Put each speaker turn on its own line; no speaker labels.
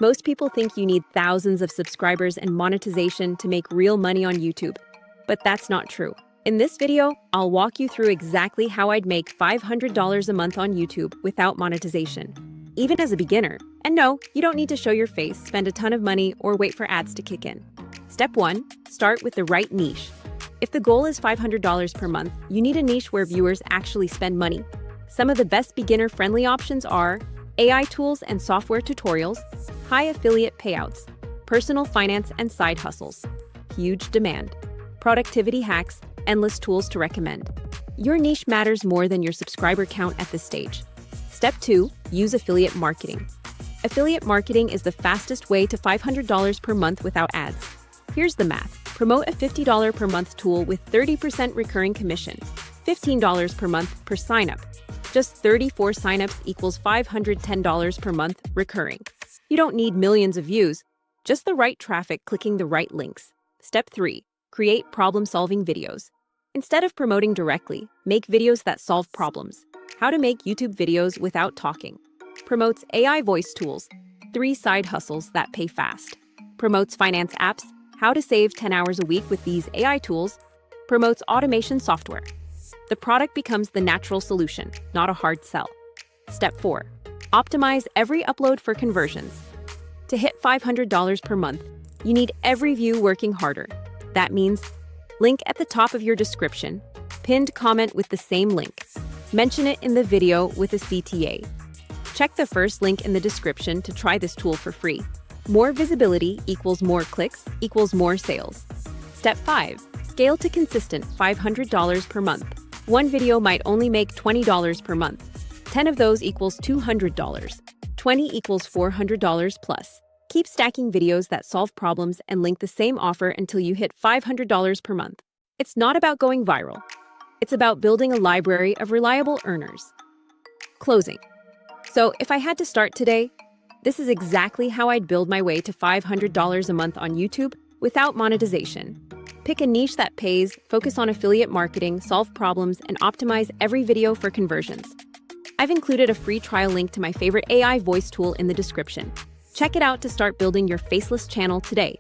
Most people think you need thousands of subscribers and monetization to make real money on YouTube, but that's not true. In this video, I'll walk you through exactly how I'd make $500 a month on YouTube without monetization, even as a beginner. And no, you don't need to show your face, spend a ton of money, or wait for ads to kick in. Step 1. Start with the right niche. If the goal is $500 per month, you need a niche where viewers actually spend money. Some of the best beginner-friendly options are AI tools and software tutorials, high affiliate payouts, personal finance and side hustles, huge demand, productivity hacks, endless tools to recommend. Your niche matters more than your subscriber count at this stage. Step 2. Use affiliate marketing. Affiliate marketing is the fastest way to $500 per month without ads. Here's the math. Promote a $50 per month tool with 30% recurring commission, $15 per month per signup. Just 34 signups equals $510 per month recurring. You don't need millions of views, just the right traffic clicking the right links. Step 3. Create problem-solving videos. Instead of promoting directly, make videos that solve problems. How to make YouTube videos without talking. Promotes AI voice tools, 3 side hustles that pay fast. Promotes finance apps, how to save 10 hours a week with these AI tools. Promotes automation software. The product becomes the natural solution, not a hard sell. Step 4. Optimize every upload for conversions. To hit $500 per month, you need every view working harder. That means link at the top of your description, pinned comment with the same link. Mention it in the video with a CTA. Check the first link in the description to try this tool for free. More visibility equals more clicks equals more sales. Step 5. Scale to consistent $500 per month. One video might only make $20 per month. 10 of those equals $200. 20 equals $400 plus. Keep stacking videos that solve problems and link the same offer until you hit $500 per month. It's not about going viral. It's about building a library of reliable earners. Closing. So if I had to start today, this is exactly how I'd build my way to $500 a month on YouTube without monetization. Pick a niche that pays, focus on affiliate marketing, solve problems, and optimize every video for conversions. I've included a free trial link to my favorite AI voice tool in the description. Check it out to start building your Faceless channel today.